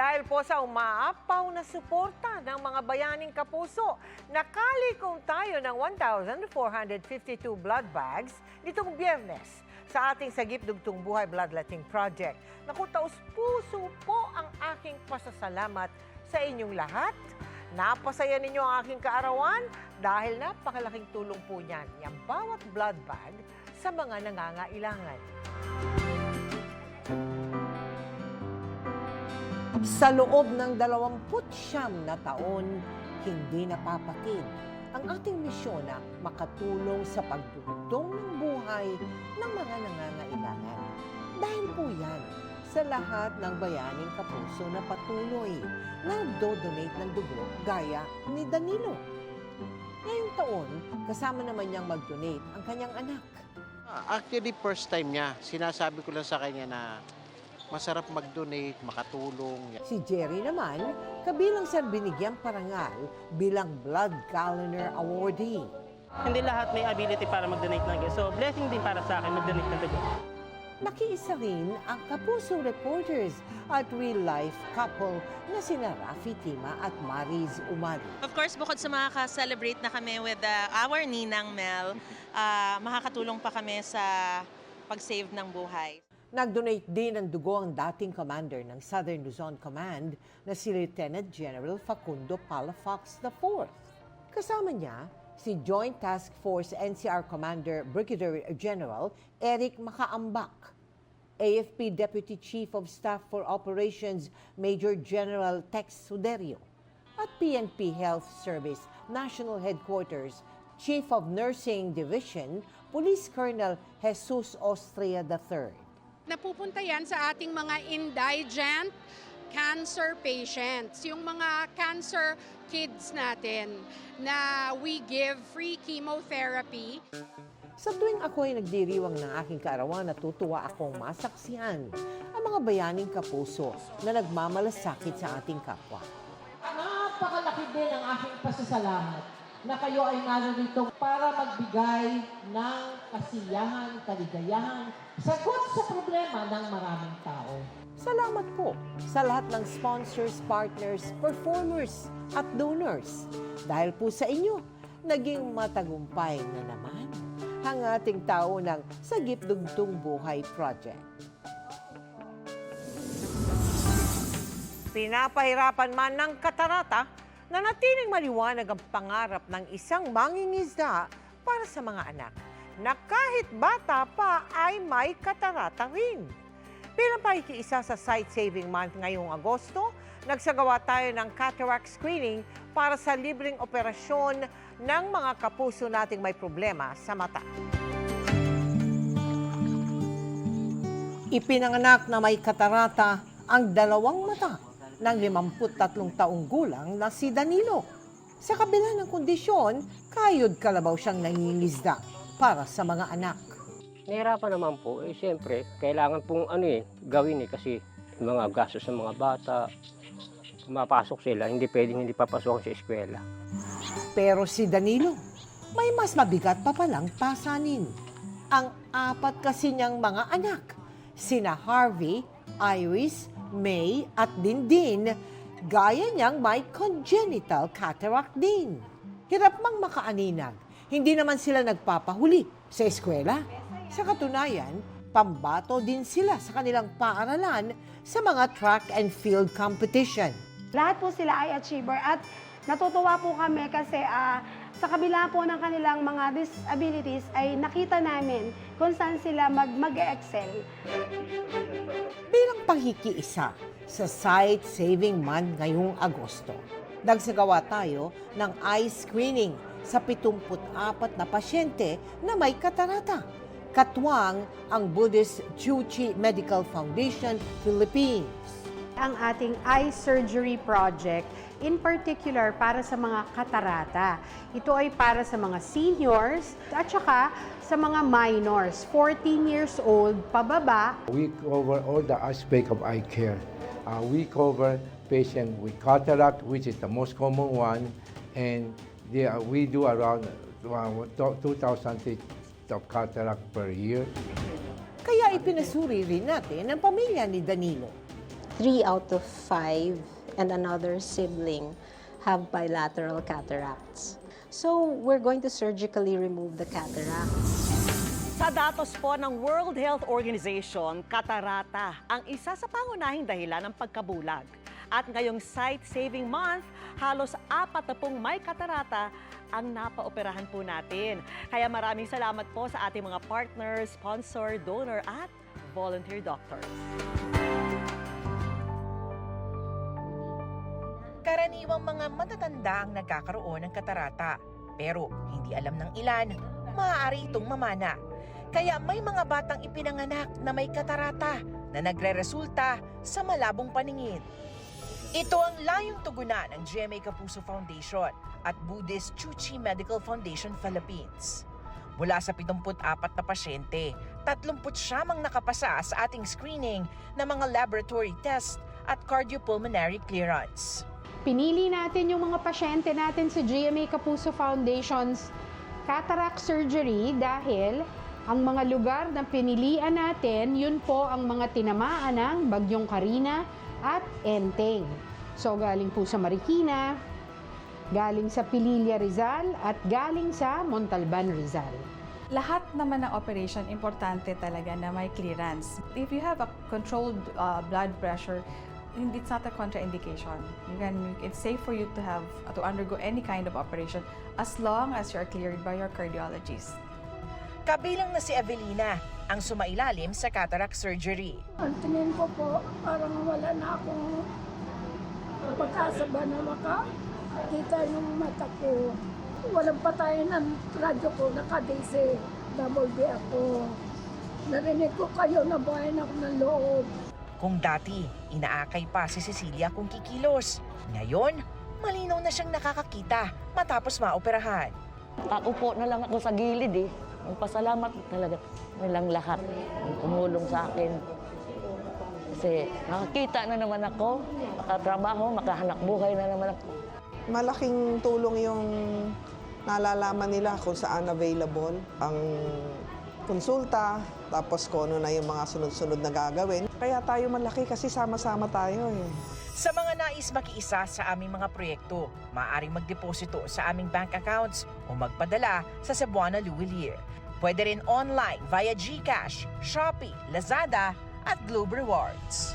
Dahil po sa umaapaw na suporta ng mga bayaning kapuso, nakalikom tayo ng 1,452 blood bags nitong Biyernes sa ating Sagip Dugtong Buhay Bloodletting Project. Naku, taus-puso po ang aking pasasalamat sa inyong lahat. Napasaya ninyo ang aking kaarawan dahil napakalaking tulong po niyan, yung bawat blood bag sa mga nangangailangan. Sa loob ng 29 na taon, hindi napapatid ang ating misyon na makatulong sa pagdugtong ng buhay ng mga nangangailangan. Dahil po yan sa lahat ng bayaning kapuso na patuloy na nagdo-donate ng dugo gaya ni Danilo. Ngayong taon, kasama naman niyang mag-donate ang kanyang anak. Actually, first time niya. Sinasabi ko lang sa kanya na masarap mag-donate, makatulong. Si Jerry naman, kabilang sa binigyang parangal bilang Blood Calendar Awardee. Hindi lahat may ability para mag-donate ng dugo. So, blessing din para sa akin mag-donate ng dugo. Nakiisa rin ang Kapuso Reporters at real-life couple na sina Rafi Tima at Mariz Umali. Of course, bukod sa makaka-celebrate na kami with our Ninang Mel, makakatulong pa kami sa pag-save ng buhay. Nag-donate din ng dugo ang dating commander ng Southern Luzon Command na si Lieutenant General Facundo Palafox IV. Kasama niya si Joint Task Force NCR Commander Brigadier General Eric Makaambak, AFP Deputy Chief of Staff for Operations Major General Tex Suderio, at PNP Health Service National Headquarters Chief of Nursing Division Police Colonel Jesus Austria III. Napupunta yan sa ating mga indigent cancer patients, yung mga cancer kids natin na we give free chemotherapy. Sa tuwing ako ay nagdiriwang ng aking kaarawan, natutuwa akong masaksihan ang mga bayaning kapuso na nagmamalasakit sa ating kapwa. Napakalaki din ang aking pasasalamat na kayo ay narito para magbigay ng kasiyahan, kaligayahan, sagot sa problema ng maraming tao. Salamat po sa lahat ng sponsors, partners, performers at donors. Dahil po sa inyo, naging matagumpay na naman ang ating taonang Sagip Dugtong Buhay Project. Pinapahirapan man ng katarata, nanatiling maliwanag ang pangarap ng isang mangingisda para sa mga anak na kahit bata pa ay may katarata rin. Bilang pakikiisa sa Sight Saving Month ngayong Agosto, nagsagawa tayo ng cataract screening para sa libreng operasyon ng mga kapuso nating may problema sa mata. Ipinanganak na may katarata ang dalawang mata ng 53 taong gulang na si Danilo. Sa kabila ng kondisyon, kayod kalabaw siyang nangingisda para sa mga anak. Nahirapan naman po. Siyempre, kailangan pong gawin kasi mga gastos ng mga bata, mapasok sila, hindi pwedeng hindi papasok sa eskwela. Pero si Danilo, may mas mabigat pa palang pasanin. Ang 4 kasi niyang mga anak, sina Harvey, Iris, May at Dindin, gaya niyang may congenital cataract din. Hirap mang makaaninag, hindi naman sila nagpapahuli sa eskwela. Sa katunayan, pambato din sila sa kanilang paaralan sa mga track and field competition. Lahat po sila ay achiever at natutuwa po kami kasi sa kabila po ng kanilang mga disabilities ay nakita namin kung saan sila mag-excel. Bilang panghikiisa sa Sight Saving Month ngayong Agosto, nagsagawa tayo ng eye screening sa 74 na pasyente na may katarata. Katwang ang Buddhist Juchi Medical Foundation Philippines. Ang ating eye surgery project, in particular para sa mga katarata. Ito ay para sa mga seniors at saka sa mga minors, 14 years old pababa. We cover all the aspect of eye care. We cover patients with cataract, which is the most common one, and we do around 2,000 of cataract per year. Kaya ipinasuri rin natin ang pamilya ni Danilo. 3 out of 5 and another sibling have bilateral cataracts. So we're going to surgically remove the cataracts. Sa datos po ng World Health Organization, katarata ang isa sa pangunahing dahilan ng pagkabulag. At ngayong Sight Saving Month, halos 40 may katarata ang napaoperahan po natin. Kaya maraming salamat po sa ating mga partners, sponsor, donor at volunteer doctors. Karaniwang mga matatanda ang nagkakaroon ng katarata. Pero hindi alam ng ilan, maaari itong mamana. Kaya may mga batang ipinanganak na may katarata na nagre-resulta sa malabong paningin. Ito ang layong tugunan ng GMA Kapuso Foundation at Buddhist Chuchi Medical Foundation Philippines. Mula sa 74 na pasyente, 30 siyamang nakapasa sa ating screening ng mga laboratory test at cardiopulmonary clearance. Pinili natin yung mga pasyente natin sa GMA Kapuso Foundation's cataract surgery dahil ang mga lugar na pinilian natin, yun po ang mga tinamaan ng Bagyong Karina at Enteng. So galing po sa Marikina, galing sa Pililla Rizal at galing sa Montalban Rizal. Lahat naman ng operation, importante talaga na may clearance. If you have a controlled blood pressure, it's not a contraindication. It's safe for you to undergo any kind of operation as long as you are cleared by your cardiologist. Kabilang na si Evelina, ang sumailalim sa cataract surgery. Ang tingin ko po, parang wala na akong pagkasaba na makakita yung mata ko. Walang patayin ng radyo ko, naka-DC, double B ako. Narinig ko kayo na buhayin ako ng loob. Kung dati, inaakay pa si Cecilia kung kikilos. Ngayon, malinaw na siyang nakakakita matapos maoperahan. Upo na lang ako sa gilid eh. Magpasalamat talaga nilang lahat ang tumulong sa akin. Kasi nakakita na naman ako, makatrabaho, makahanap buhay na naman ako. Malaking tulong yung nalalaman nila kung saan available ang konsulta, tapos kung ano na yung mga sunod-sunod na gagawin. Kaya tayo malaki kasi sama-sama tayo eh. Sa mga nais makiisa sa aming mga proyekto, maaaring magdeposito sa aming bank accounts o magpadala sa Cebuana Luwilier. Pwede rin online via GCash, Shopee, Lazada at Globe Rewards.